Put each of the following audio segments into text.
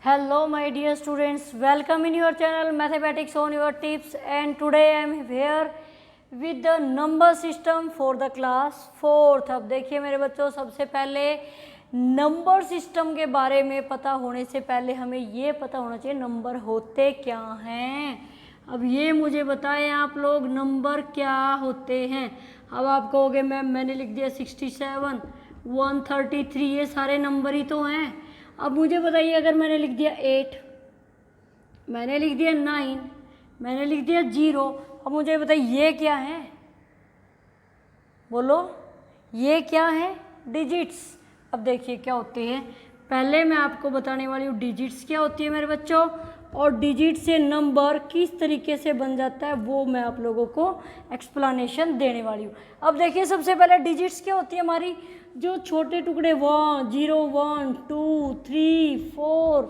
Hello my dear students, welcome in your channel Mathematics on your tips, and today I am here with the number system for the class 4th। अब देखिए मेरे बच्चों, सबसे पहले number system के बारे में पता होने से पहले हमें ये पता होना चाहिए नंबर होते क्या हैं। अब ये मुझे बताएं आप लोग, नंबर क्या होते हैं। अब आप कहोगे मैम मैंने लिख दिया 67, 133, ये सारे नंबर ही तो हैं। अब मुझे बताइए, अगर मैंने लिख दिया 8, मैंने लिख दिया 9, मैंने लिख दिया 0, अब मुझे बताइए ये क्या है, बोलो ये क्या है? डिजिट्स। अब देखिए क्या होते हैं, पहले मैं आपको बताने वाली हूँ डिजिट्स क्या होती है मेरे बच्चों, और डिजिट से नंबर किस तरीके से बन जाता है वो मैं आप लोगों को एक्सप्लेनेशन देने वाली हूँ। अब देखिए सबसे पहले डिजिट्स क्या होती है हमारी, जो छोटे टुकड़े 1, 0, 1, 2, 3, 4,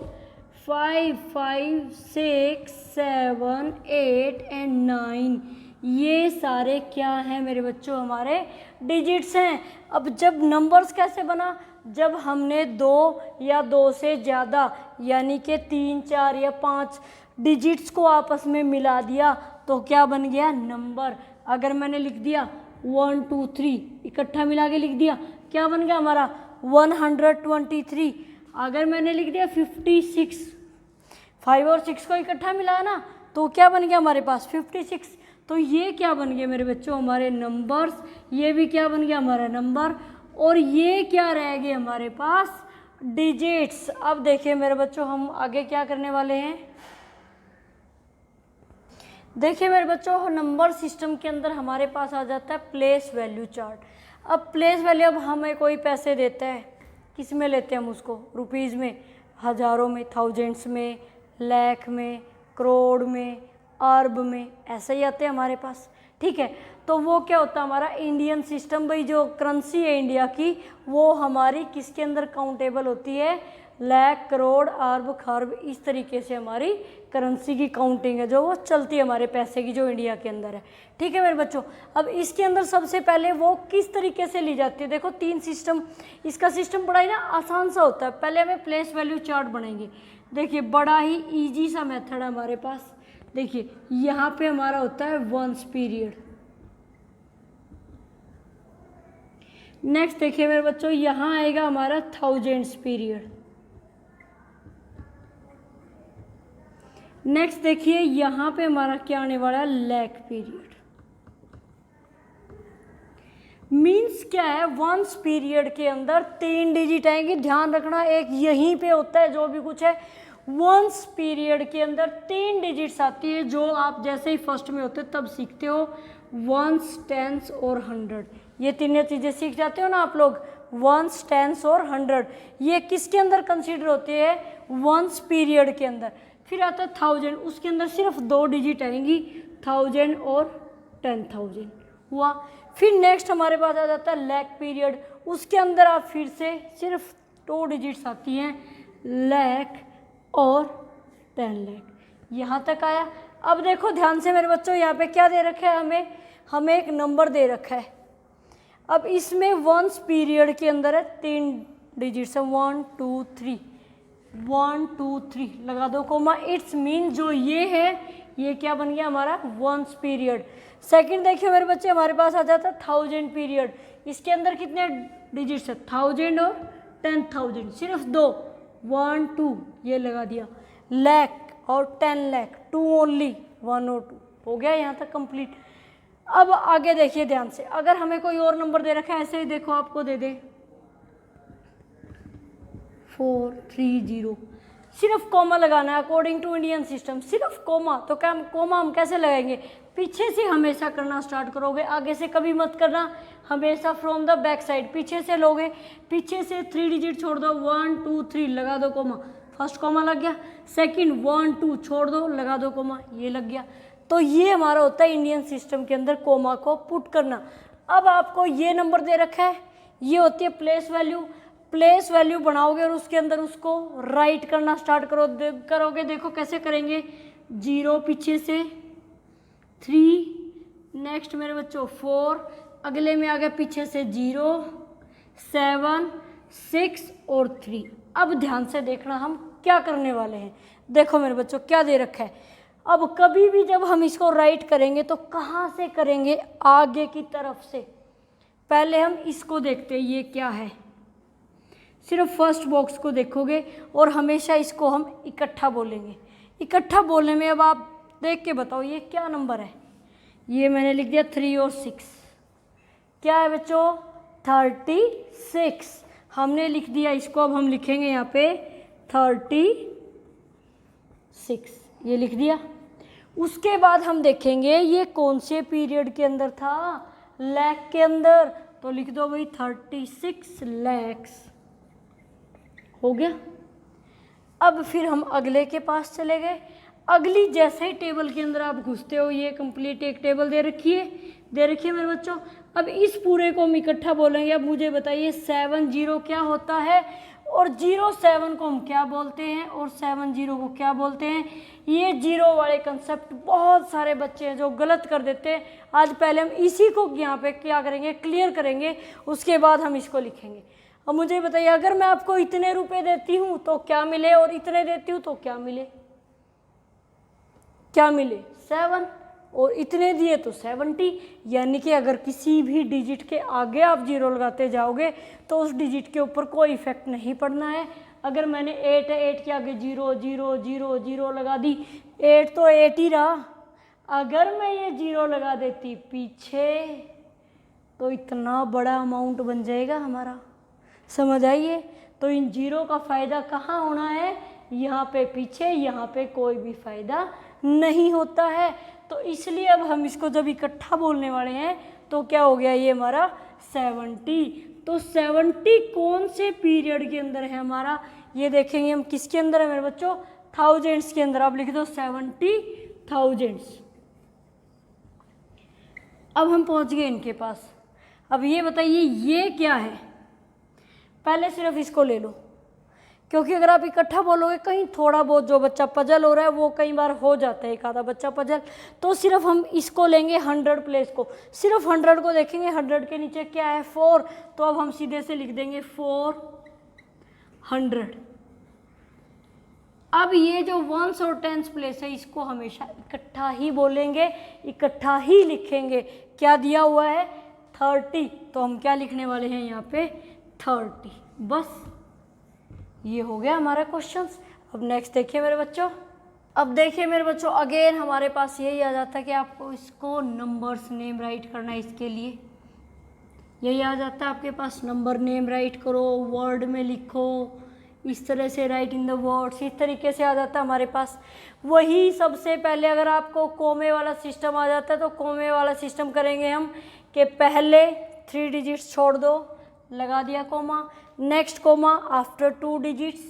5, 5, 6, 7, 8 एंड 9, ये सारे क्या हैं मेरे बच्चों, हमारे डिजिट्स हैं। अब जब नंबर्स कैसे बना, जब हमने 2 या 2 से ज़्यादा यानी कि 3, 4 या 5 डिजिट्स को आपस में मिला दिया तो क्या बन गया, नंबर। अगर मैंने लिख दिया 1, 2, 3 इकट्ठा मिला के लिख दिया, क्या बन गया हमारा 123। अगर मैंने लिख दिया 56, 5 और 6 को इकट्ठा मिलाया ना तो क्या बन गया हमारे पास 56। तो ये क्या बन गया मेरे बच्चों, हमारे नंबर्स। ये भी क्या बन गया हमारा नंबर, और ये क्या रह गए हमारे पास, डिजिट्स। अब देखिए मेरे बच्चों, हम आगे क्या करने वाले हैं। देखिए मेरे बच्चों, नंबर सिस्टम के अंदर हमारे पास आ जाता है प्लेस वैल्यू चार्ट। अब प्लेस वैल्यू, अब हमें कोई पैसे देता है, किस में लेते हैं हम उसको, रुपीज़ में, हज़ारों में, थाउजेंड्स में, लाख में, करोड़ में, अरब में, ऐसे ही आते हैं हमारे पास। ठीक है, तो वो क्या होता है हमारा इंडियन सिस्टम, भाई जो करेंसी है इंडिया की, वो हमारी किसके अंदर काउंटेबल होती है, लाख, करोड़, अरब, खरब, इस तरीके से हमारी करेंसी की काउंटिंग है जो वो चलती है हमारे पैसे की, जो इंडिया के अंदर है। ठीक है मेरे बच्चों, अब इसके अंदर सबसे पहले वो किस तरीके से ली जाती है, देखो 3 सिस्टम, इसका सिस्टम बड़ा ही ना आसान सा होता है। पहले हमें प्लेस वैल्यू चार्ट बनाएंगे। देखिए बड़ा ही ईजी सा मेथड है हमारे पास। देखिए यहाँ पे हमारा होता है वंस पीरियड। नेक्स्ट देखिए मेरे बच्चों, यहाँ आएगा हमारा थाउजेंड्स पीरियड। नेक्स्ट देखिए यहाँ पे हमारा क्या आने वाला है, लाख पीरियड। मीन्स क्या है, वंस पीरियड के अंदर 3 डिजिट आएंगे, ध्यान रखना, एक यहीं पे होता है जो भी कुछ है। वंस पीरियड के अंदर 3 डिजिट्स आती है, जो आप जैसे ही फर्स्ट में होते तब सीखते हो, वंस, टेंस और 100। ये तीनों चीज़ें सीख जाते हो ना आप लोग, वंस, टेंस और 100। ये किसके अंदर कंसीडर होते हैं, वंस पीरियड के अंदर। फिर आता है 1000, उसके अंदर सिर्फ 2 डिजिट आएंगी, 1000 और 10,000 हुआ। फिर नेक्स्ट हमारे पास आ जाता है लाख पीरियड, उसके अंदर आप फिर से सिर्फ 2 डिजिट्स आती हैं, लाख और 10 लाख। यहाँ तक आया। अब देखो ध्यान से मेरे बच्चों, यहाँ पे क्या दे रखा है हमें एक नंबर दे रखा है। अब इसमें वंस पीरियड के अंदर है 3 डिजिट्स है, 1, 2, 3, 1, 2, 3 लगा दो कोमा। इट्स मीन जो ये है ये क्या बन गया हमारा वंस पीरियड। सेकंड देखिए मेरे बच्चे, हमारे पास आ जाता है 1000 पीरियड। इसके अंदर कितने डिजिट्स है, 1000 और 10,000, सिर्फ 2, 1, 2 ये लगा दिया। लाख और 10 लाख, 2 ओनली, 1 और 2 हो गया यहाँ तक कंप्लीट। अब आगे देखिए ध्यान से, अगर हमें कोई और नंबर दे रखा है, ऐसे ही देखो आपको दे दे 430, सिर्फ कॉमा लगाना है अकॉर्डिंग टू इंडियन सिस्टम, सिर्फ कॉमा। तो क्या कॉमा हम कैसे लगाएंगे, पीछे से हमेशा करना स्टार्ट करोगे, आगे से कभी मत करना, हमेशा फ्रॉम द बैक साइड पीछे से लोगे। पीछे से 3 डिजिट छोड़ दो, 1, 2, 3 लगा दो कोमा, फर्स्ट कॉमा लग गया। सेकंड 1, 2 छोड़ दो, लगा दो कोमा, ये लग गया। तो ये हमारा होता है इंडियन सिस्टम के अंदर कोमा को पुट करना। अब आपको ये नंबर दे रखा है, ये होती है प्लेस वैल्यू। प्लेस वैल्यू बनाओगे और उसके अंदर उसको राइट करना स्टार्ट करोगे। देखो कैसे करेंगे, 0 पीछे से, 3, नेक्स्ट मेरे बच्चों 4, अगले में आ गया पीछे से 0, 7, 6 और 3। अब ध्यान से देखना हम क्या करने वाले हैं। देखो मेरे बच्चों क्या दे रखा है। अब कभी भी जब हम इसको राइट करेंगे तो कहाँ से करेंगे, आगे की तरफ से। पहले हम इसको देखते हैं ये क्या है, सिर्फ फर्स्ट बॉक्स को देखोगे और हमेशा इसको हम इकट्ठा बोलेंगे। इकट्ठा बोलने में अब आप देख के बताओ ये क्या नंबर है। ये मैंने लिख दिया 3 और 6, क्या है बच्चों 36 हमने लिख दिया इसको। अब हम लिखेंगे यहाँ पे 36, ये लिख दिया। उसके बाद हम देखेंगे ये कौन से पीरियड के अंदर था, लाख के अंदर, तो लिख दो भाई 36 lakhs, हो गया। अब फिर हम अगले के पास चले गए। अगली जैसे ही टेबल के अंदर आप घुसते हो, ये कंप्लीट एक टेबल दे रखी है मेरे बच्चों। अब इस पूरे को हम इकट्ठा बोलेंगे। अब मुझे बताइए 70 क्या होता है और 07 को हम क्या बोलते हैं और 70 को क्या बोलते हैं। ये जीरो वाले कंसेप्ट बहुत सारे बच्चे हैं जो गलत कर देते हैं। आज पहले हम इसी को यहाँ पे क्या करेंगे, क्लियर करेंगे, उसके बाद हम इसको लिखेंगे। अब मुझे बताइए अगर मैं आपको इतने रुपए देती हूँ तो क्या मिले और इतने देती हूँ तो क्या मिले, 7, और इतने दिए तो 70। यानी कि अगर किसी भी डिजिट के आगे आप जीरो लगाते जाओगे तो उस डिजिट के ऊपर कोई इफेक्ट नहीं पड़ना है। अगर मैंने 8 है, 8 के आगे 0 0 0 0 लगा दी, 8 तो 8 ही रहा। अगर मैं ये 0 लगा देती पीछे तो इतना बड़ा अमाउंट बन जाएगा हमारा, समझ आइए। तो इन जीरो का फ़ायदा कहाँ होना है, यहाँ पे पीछे, यहाँ पे कोई भी फ़ायदा नहीं होता है। तो इसलिए अब हम इसको जब इकट्ठा बोलने वाले हैं तो क्या हो गया, ये हमारा 70। तो 70 कौन से पीरियड के अंदर है हमारा, ये देखेंगे हम किसके अंदर है मेरे बच्चों, थाउजेंड्स के अंदर। आप लिख दो 70,000। अब हम पहुंच गए इनके पास। अब ये बताइए ये क्या है, पहले सिर्फ इसको ले लो, क्योंकि अगर आप इकट्ठा बोलोगे कहीं थोड़ा बहुत जो बच्चा पजल हो रहा है वो कई बार हो जाता है, एक आधा बच्चा पजल। तो सिर्फ हम इसको लेंगे 100 प्लेस को, सिर्फ 100 को देखेंगे। 100 के नीचे क्या है 4, तो अब हम सीधे से लिख देंगे 400। अब ये जो 1s और 10s प्लेस है इसको हमेशा इकट्ठा ही बोलेंगे, इकट्ठा ही लिखेंगे। क्या दिया हुआ है 30, तो हम क्या लिखने वाले हैं यहाँ पे 30, बस ये हो गया हमारा क्वेश्चंस। अब नेक्स्ट देखिए मेरे बच्चों। अब देखिए मेरे बच्चों अगेन हमारे पास यही आ जाता है कि आपको इसको नंबर्स नेम राइट करना है। इसके लिए यही आ जाता है आपके पास, नंबर नेम राइट करो, वर्ड में लिखो, इस तरह से राइट इन द वर्ड्स, इस तरीके से आ जाता है हमारे पास। वही सबसे पहले अगर आपको कोमे वाला सिस्टम आ जाता है तो कोमे वाला सिस्टम करेंगे हम कि पहले 3 डिजिट्स छोड़ दो, लगा दिया comma, next comma after 2 digits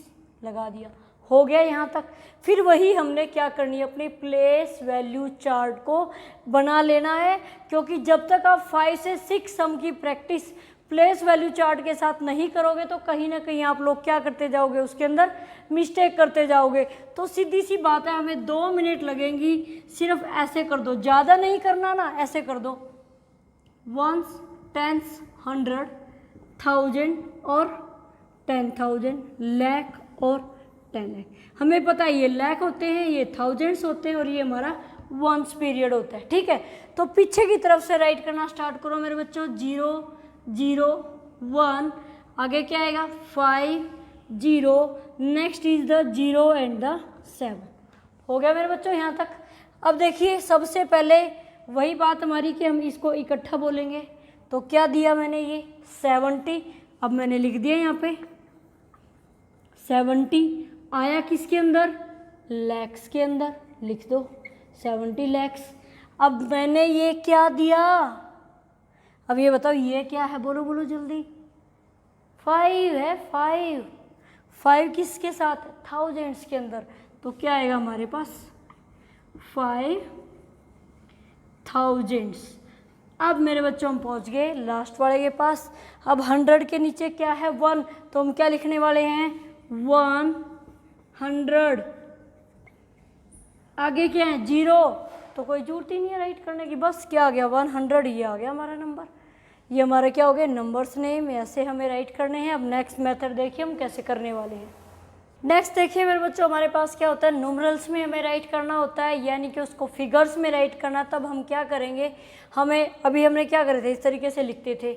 लगा दिया, हो गया यहाँ तक। फिर वही हमने क्या करनी है, अपनी प्लेस वैल्यू चार्ट को बना लेना है, क्योंकि जब तक आप 5 से 6 सम की प्रैक्टिस प्लेस वैल्यू चार्ट के साथ नहीं करोगे तो कहीं ना कहीं आप लोग क्या करते जाओगे, उसके अंदर मिस्टेक करते जाओगे। तो सीधी सी बात है, हमें 2 मिनट लगेंगी, सिर्फ ऐसे कर दो, ज़्यादा नहीं करना ना, ऐसे कर दो 1s 10s 100 1000 और 10,000, लाख और 10 लाख। हमें पता है ये लाख होते हैं, ये थाउजेंड्स होते हैं और ये हमारा 1s पीरियड होता है, ठीक है। तो पीछे की तरफ से राइट करना स्टार्ट करो मेरे बच्चों। 0 0 1, आगे क्या आएगा 5 0, next is the 0 and the 7। हो गया मेरे बच्चों यहाँ तक। अब देखिए सबसे पहले वही बात हमारी कि हम इसको इकट्ठा बोलेंगे। तो क्या दिया मैंने, ये 70, अब मैंने लिख दिया यहाँ पे 70 आया किसके अंदर, लैक्स के अंदर, लिख दो 70 लैक्स। अब मैंने ये क्या दिया, अब ये बताओ ये क्या है, बोलो बोलो जल्दी। 5 है, 5 किसके साथ, थाउजेंड्स के अंदर। तो क्या आएगा हमारे पास 5000। अब मेरे बच्चों हम पहुंच गए लास्ट वाले के पास। अब 100 के नीचे क्या है 1, तो हम क्या लिखने वाले हैं 100। आगे क्या है 0, तो कोई जरूरत ही नहीं है राइट करने की, बस क्या आ गया 100, ये आ गया हमारा नंबर। ये हमारे क्या हो गए नंबर्स नेम, ऐसे हमें राइट करने हैं। अब नेक्स्ट मेथड देखिए हम कैसे करने वाले हैं। नेक्स्ट देखिए मेरे बच्चों, हमारे पास क्या होता है, न्यूमरल्स में हमें राइट करना होता है, यानी कि उसको फिगर्स में राइट करना। तब हम क्या करेंगे, हमें अभी हमने क्या करे थे, इस तरीके से लिखते थे,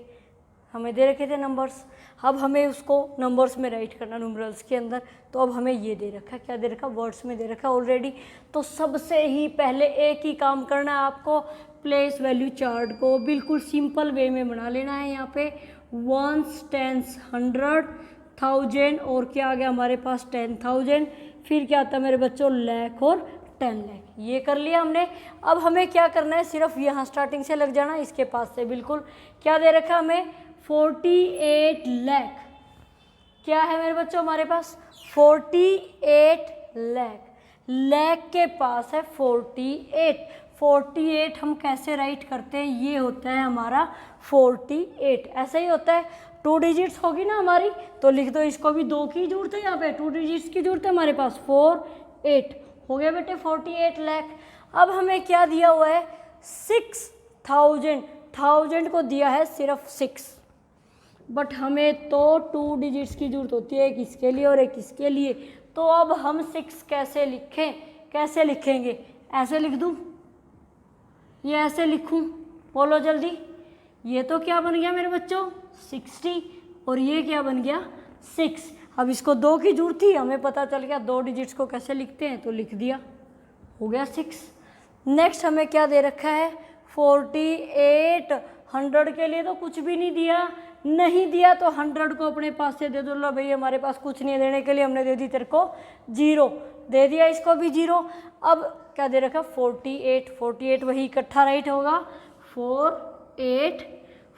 हमें दे रखे थे नंबर्स, अब हमें उसको नंबर्स में राइट करना न्यूमरल्स के अंदर। तो अब हमें ये दे रखा है, क्या दे रखा, वर्ड्स में दे रखा ऑलरेडी। तो सबसे ही पहले एक ही काम करना है आपको, प्लेस वैल्यू चार्ट को बिल्कुल सिंपल वे में बना लेना है। यहाँ पे वंस, टेंस, 100, 1000 और क्या आ गया हमारे पास 10,000, फिर क्या आता है मेरे बच्चों, लाख और 10 लाख। ये कर लिया हमने। अब हमें क्या करना है, सिर्फ यहाँ स्टार्टिंग से लग जाना, इसके पास से बिल्कुल। क्या दे रखा हमें, 48 लाख। क्या है मेरे बच्चों हमारे पास, 48 लाख। लाख के पास है 48। 48 हम कैसे राइट करते हैं, ये होता है हमारा 48, ऐसा ही होता है। 2 डिजिट्स होगी ना हमारी, तो लिख दो इसको भी, 2 की जरूरत है, यहाँ पे 2 डिजिट्स की जरूरत है हमारे पास, 48 हो गया बेटे 48 लाख। अब हमें क्या दिया हुआ है, 6000, 1000 को दिया है सिर्फ 6, बट हमें तो 2 डिजिट्स की जरूरत होती है, एक इसके लिए और एक इसके लिए। तो अब हम 6 कैसे लिखें, कैसे लिखेंगे, ऐसे लिख दूं, ये ऐसे लिखूं, बोलो जल्दी। ये तो क्या बन गया मेरे बच्चों 60, और ये क्या बन गया 6। अब इसको 2 की जरूरत थी, हमें पता चल गया 2 डिजिट्स को कैसे लिखते हैं, तो लिख दिया, हो गया 6। नेक्स्ट हमें क्या दे रखा है, 48, 100 के लिए तो कुछ भी नहीं दिया, नहीं दिया तो 100 को अपने पास से दे दो। लो भाई हमारे पास कुछ नहीं देने के लिए, हमने दे दी तेरे को 0, दे दिया इसको भी 0। अब क्या दे रखा 48, 48 वही इकट्ठा राइट होगा, 4 8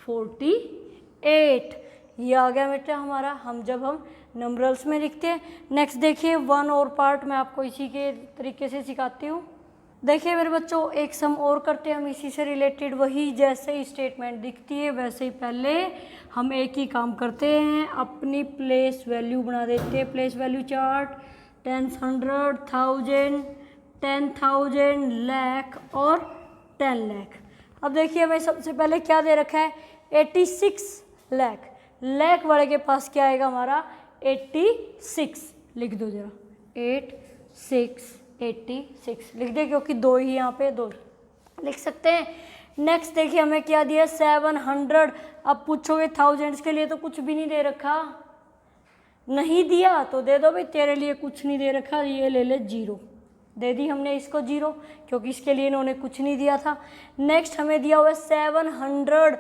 48, ये आ गया बेटा हमारा, हम जब हम नंबरल्स में लिखते हैं। नेक्स्ट देखिए 1 और पार्ट मैं आपको इसी के तरीके से सिखाती हूँ। देखिए मेरे बच्चों, एक सम और करते हैं हम इसी से रिलेटेड, वही जैसे ही स्टेटमेंट दिखती है वैसे ही पहले हम एक ही काम करते हैं, अपनी प्लेस वैल्यू बना देते हैं, प्लेस वैल्यू चार्ट, 10, 100, 1000, 10,000, लाख और 10 लाख। अब देखिए हमें सबसे पहले क्या दे रखा है, 86 लाख। लाख वाले के पास क्या आएगा हमारा 86, लिख दो जरा, 86 लिख दे, क्योंकि 2 ही यहाँ पे 2 लिख सकते हैं। नेक्स्ट देखिए हमें क्या दिया 700। अब पूछोगे थाउजेंड्स के लिए तो कुछ भी नहीं दे रखा, नहीं दिया तो दे दो भाई, तेरे लिए कुछ नहीं दे रखा, ये ले ले 0, दे दी हमने इसको 0, क्योंकि इसके लिए इन्होंने कुछ नहीं दिया था। नेक्स्ट हमें दिया हुआ 700,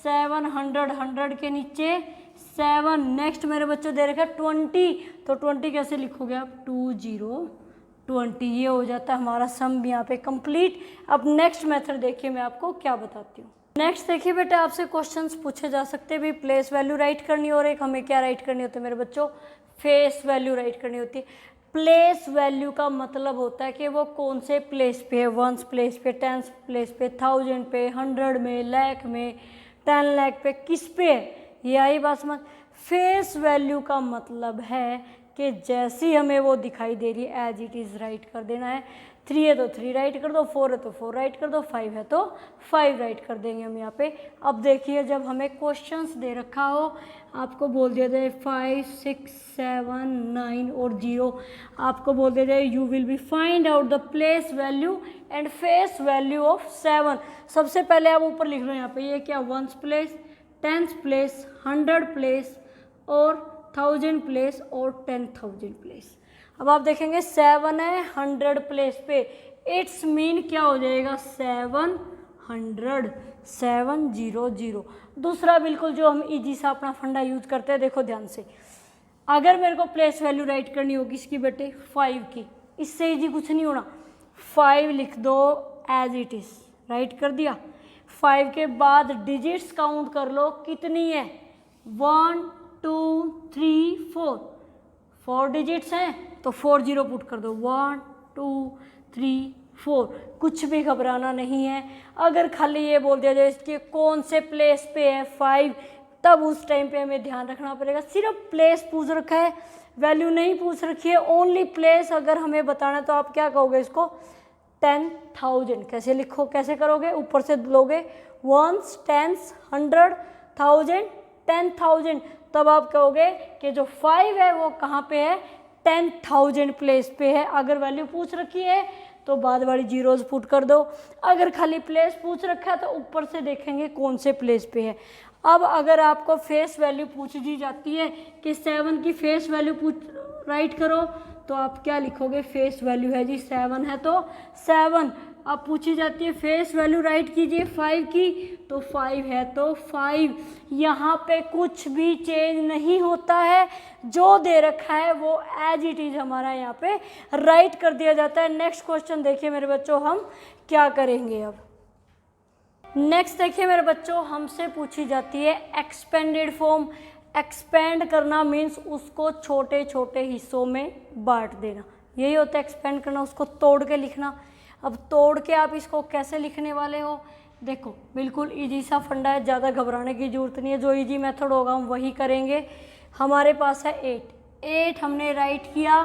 100 के नीचे 7। नेक्स्ट मेरे बच्चों दे रखा 20, तो 20 कैसे लिखोगे आप, 20, ये हो जाता है हमारा सम यहाँ पे कंप्लीट। अब नेक्स्ट मेथड देखिए मैं आपको क्या बताती हूँ। नेक्स्ट देखिए बेटा, आपसे क्वेश्चंस पूछे जा सकते हैं भी, प्लेस वैल्यू राइट करनी और एक हमें क्या राइट करनी होती है मेरे बच्चों, फेस वैल्यू राइट करनी होती है। प्लेस वैल्यू का मतलब होता है कि वो कौन से प्लेस पे है, 1 प्लेस पे, 10 प्लेस पे, 1000 पे, 100 में, लाख में, 10 लाख पे, किस पे है, ये आई बात समझ। फेस वैल्यू का मतलब है कि जैसी हमें वो दिखाई दे रही है एज इट इज़ राइट कर देना है। 3 है तो 3 राइट कर दो, 4 है तो 4 राइट कर दो, 5 है तो 5 राइट कर देंगे हम यहाँ पे। अब देखिए जब हमें क्वेश्चंस दे रखा हो, आपको बोल दिया जाए 5 6 7 9 और 0, आपको बोल दिया जाए you will be find out the place value and face value of 7। सबसे पहले आप ऊपर लिख लो यहाँ पे, ये क्या 1 प्लेस, 10 प्लेस, 100 प्लेस और 1000 प्लेस और 10,000 प्लेस। अब आप देखेंगे 7 है 100 प्लेस पे, इट्स मीन क्या हो जाएगा 700, 700। दूसरा बिल्कुल जो हम इजी सा अपना फंडा यूज करते हैं, देखो ध्यान से, अगर मेरे को प्लेस वैल्यू राइट करनी होगी इसकी बेटे 5 की, इससे इजी कुछ नहीं होना, 5 लिख दो एज इट इज, राइट कर दिया। 5 के बाद डिजिट्स काउंट कर लो कितनी है, 1 2 3 4, 4 डिजिट्स हैं तो 4 0 पुट कर दो, 1 2 3 4। कुछ भी घबराना नहीं है, अगर खाली ये बोल दिया जाए इसके कौन से प्लेस पे है 5, तब उस टाइम पे हमें ध्यान रखना पड़ेगा। सिर्फ प्लेस पूछ रखा है, वैल्यू नहीं पूछ रखी है, ओनली प्लेस अगर हमें बताना है तो आप क्या कहोगे इसको 10,000। कैसे लिखो, कैसे करोगे, ऊपर से लोगे 1s 10s 100 1000 10,000, तब आप कहोगे कि जो 5 है वो कहाँ पे है 10,000 प्लेस पे है। अगर वैल्यू पूछ रखी है तो बाद वाली जीरोज पुट कर दो, अगर खाली प्लेस पूछ रखा है तो ऊपर से देखेंगे कौन से प्लेस पे है। अब अगर आपको फेस वैल्यू पूछ दी जाती है कि 7 की फेस वैल्यू राइट करो, तो आप क्या लिखोगे? फेस वैल्यू है जी 7 है तो 7। अब पूछी जाती है फेस वैल्यू राइट कीजिए 5 की, तो 5 है तो 5। यहाँ पे कुछ भी चेंज नहीं होता है, जो दे रखा है वो एज इट इज़ हमारा यहाँ पे राइट कर दिया जाता है। नेक्स्ट क्वेश्चन देखिए मेरे बच्चों, हम क्या करेंगे अब। नेक्स्ट देखिए मेरे बच्चों, हमसे पूछी जाती है एक्सपेंडेड फॉर्म। एक्सपेंड करना मीन्स उसको छोटे छोटे हिस्सों में बांट देना, यही होता है एक्सपेंड करना, उसको तोड़ के लिखना। अब तोड़ के आप इसको कैसे लिखने वाले हो? देखो बिल्कुल इजी सा फंडा है, ज़्यादा घबराने की ज़रूरत नहीं है, जो इजी मेथड होगा हम वही करेंगे। हमारे पास है 8 हमने राइट किया।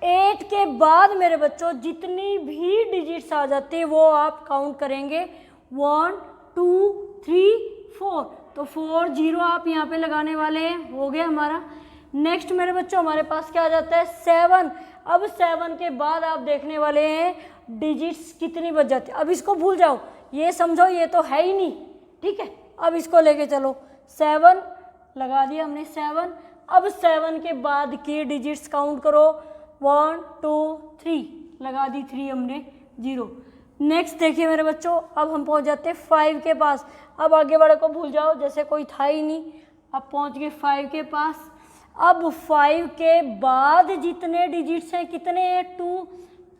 8 के बाद मेरे बच्चों जितनी भी डिजिट्स आ जाती है वो आप काउंट करेंगे 1 2 3 4, तो 4 0 आप यहाँ पे लगाने वाले हैं, हो गया हमारा। नेक्स्ट मेरे बच्चों हमारे पास क्या आ जाता है? 7। अब 7 के बाद आप देखने वाले हैं डिजिट्स कितनी बच जाती है। अब इसको भूल जाओ, ये समझो ये तो है ही नहीं, ठीक है। अब इसको लेके चलो, 7 लगा दिया हमने 7। अब 7 के बाद की डिजिट्स काउंट करो, 1 2 3 लगा दी, 3 हमने 0। नेक्स्ट देखिए मेरे बच्चों, अब हम पहुंच जाते हैं 5 के पास। अब आगे वाले को भूल जाओ, जैसे कोई था ही नहीं। अब पहुंच गए 5 के पास। अब 5 के बाद जितने डिजिट्स हैं कितने हैं? 2,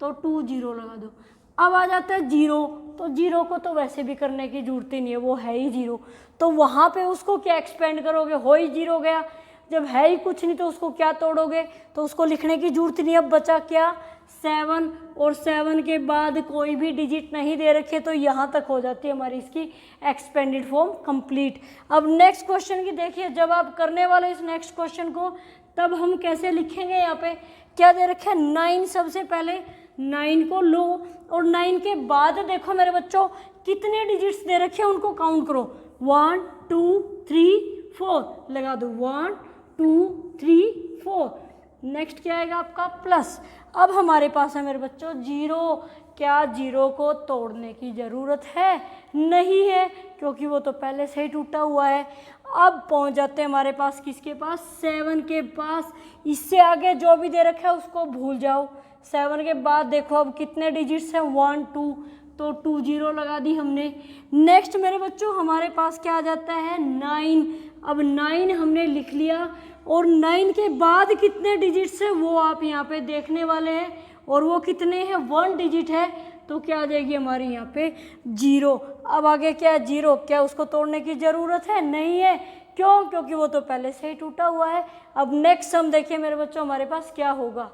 तो 2 0 लगा दो। अब आ जाता है 0, तो 0 को तो वैसे भी करने की जरूरत ही नहीं है, वो है ही 0। तो वहाँ पे उसको क्या एक्सपेंड करोगे? हो ही 0 गया। जब है ही कुछ नहीं तो उसको क्या तोड़ोगे? तो उसको लिखने की जरूरत नहीं। अब बचा क्या? 7, और 7 के बाद कोई भी डिजिट नहीं दे रखे, तो यहाँ तक हो जाती है हमारी इसकी एक्सपेंडेड फॉर्म कंप्लीट। अब नेक्स्ट क्वेश्चन की देखिए, जब आप करने वाले इस नेक्स्ट क्वेश्चन को, तब हम कैसे लिखेंगे? यहाँ पे क्या दे रखे हैं? 9। सबसे पहले 9 को लो, और 9 के बाद देखो मेरे बच्चों कितने डिजिट्स दे रखे हैं, उनको काउंट करो। 1 2 3 4 लगा दो, 1 2 3 4। नेक्स्ट क्या आएगा आपका? प्लस। अब हमारे पास है मेरे बच्चों 0। क्या 0 को तोड़ने की ज़रूरत है? नहीं है, क्योंकि वो तो पहले से ही टूटा हुआ है। अब पहुंच जाते हैं हमारे पास किसके पास? 7 के पास। इससे आगे जो भी दे रखा है उसको भूल जाओ। 7 के बाद देखो अब कितने डिजिट्स हैं? 1 2, तो 2 0 लगा दी हमने। नेक्स्ट मेरे बच्चों हमारे पास क्या आ जाता है? 9। अब 9 हमने लिख लिया, और 9 के बाद कितने डिजिट्स हैं वो आप यहाँ पे देखने वाले हैं, और वो कितने हैं? 1 डिजिट है, तो क्या आ जाएगी हमारी यहाँ पे? 0। अब आगे क्या है? 0। क्या उसको तोड़ने की ज़रूरत है? नहीं है। क्यों? क्योंकि वो तो पहले से ही टूटा हुआ है। अब नेक्स्ट हम देखिए मेरे बच्चों हमारे पास क्या होगा।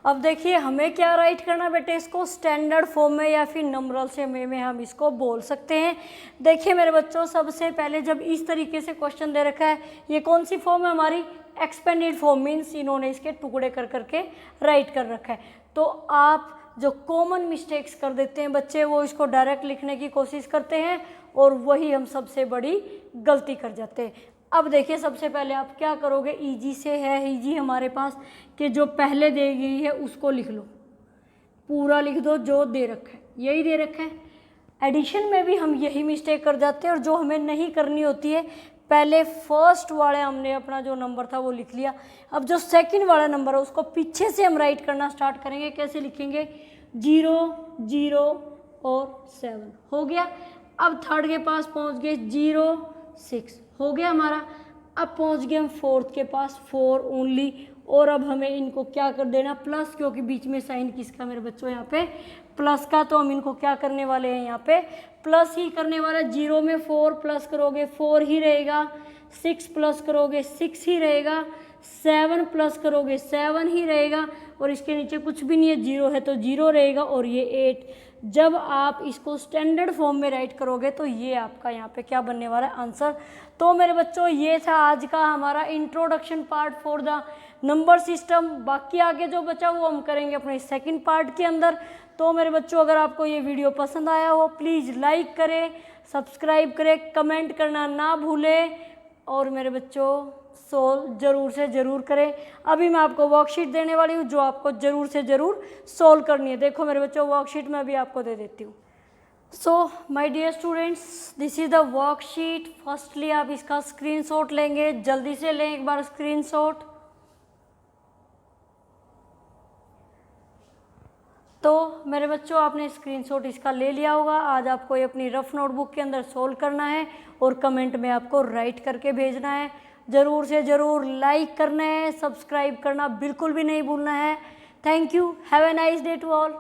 अब देखिए हमें क्या राइट करना बेटे, इसको स्टैंडर्ड फॉर्म में या फिर नंबरल से में हम इसको बोल सकते हैं। देखिए मेरे बच्चों, सबसे पहले जब इस तरीके से क्वेश्चन दे रखा है, ये कौन सी फॉर्म है हमारी? एक्सपेंडेड फॉर्म, मीन्स इन्होंने इसके टुकड़े कर करके राइट कर रखा है। तो आप जो कॉमन मिस्टेक्स कर देते हैं बच्चे, वो इसको डायरेक्ट लिखने की कोशिश करते हैं, और वही हम सबसे बड़ी गलती कर जाते हैं। अब देखिए सबसे पहले आप क्या करोगे? इजी से है, इजी हमारे पास, कि जो पहले दे गई है उसको लिख लो, पूरा लिख दो जो दे रखा है, यही दे रखा है। एडिशन में भी हम यही मिस्टेक कर जाते हैं, और जो हमें नहीं करनी होती है, पहले फर्स्ट वाले हमने अपना जो नंबर था वो लिख लिया। अब जो सेकंड वाला नंबर है उसको पीछे से हम राइट करना स्टार्ट करेंगे। कैसे लिखेंगे? 0 0 और 7 हो गया। अब थर्ड के पास पहुंच गए 0 6 हो गया हमारा। अब पहुंच गए हम फोर्थ के पास 4 ओनली, और अब हमें इनको क्या कर देना? प्लस, क्योंकि बीच में साइन किसका मेरे बच्चों? यहाँ पे प्लस का, तो हम इनको क्या करने वाले हैं? यहाँ पे प्लस ही करने वाले। 0 में 4 प्लस करोगे 4 ही रहेगा, 6 प्लस करोगे 6 ही रहेगा, 7 प्लस करोगे 7 ही रहेगा, और इसके नीचे कुछ भी नहीं है, 0 है तो 0 रहेगा, और ये 8। जब आप इसको स्टैंडर्ड फॉर्म में राइट करोगे तो ये आपका यहाँ पे क्या बनने वाला है? आंसर। तो मेरे बच्चों ये था आज का हमारा introduction part for the number system. बाकी आगे जो बचा वो हम करेंगे अपने सेकंड पार्ट के अंदर। तो मेरे बच्चों अगर आपको ये वीडियो पसंद आया हो प्लीज़ लाइक करें, सब्सक्राइब करें, कमेंट करना ना भूलें, और मेरे बच्चों सोल्व ज़रूर से ज़रूर करें। अभी मैं आपको वर्कशीट देने वाली हूँ जो आपको ज़रूर से ज़रूर सोल्व करनी है। देखो मेरे बच्चों, वर्कशीट मैं अभी आपको दे देती हूँ। So my dear students, this is the worksheet. Firstly आप इसका स्क्रीनशॉट लेंगे, जल्दी से लें एक बार स्क्रीनशॉट। तो मेरे बच्चों, आपने स्क्रीनशॉट इसका ले लिया होगा। आज आपको ये अपनी रफ नोटबुक के अंदर सोल्व करना है और कमेंट में आपको राइट करके भेजना है। ज़रूर से ज़रूर लाइक करना है, सब्सक्राइब करना बिल्कुल भी नहीं भूलना है। Thank you, have a nice day to all.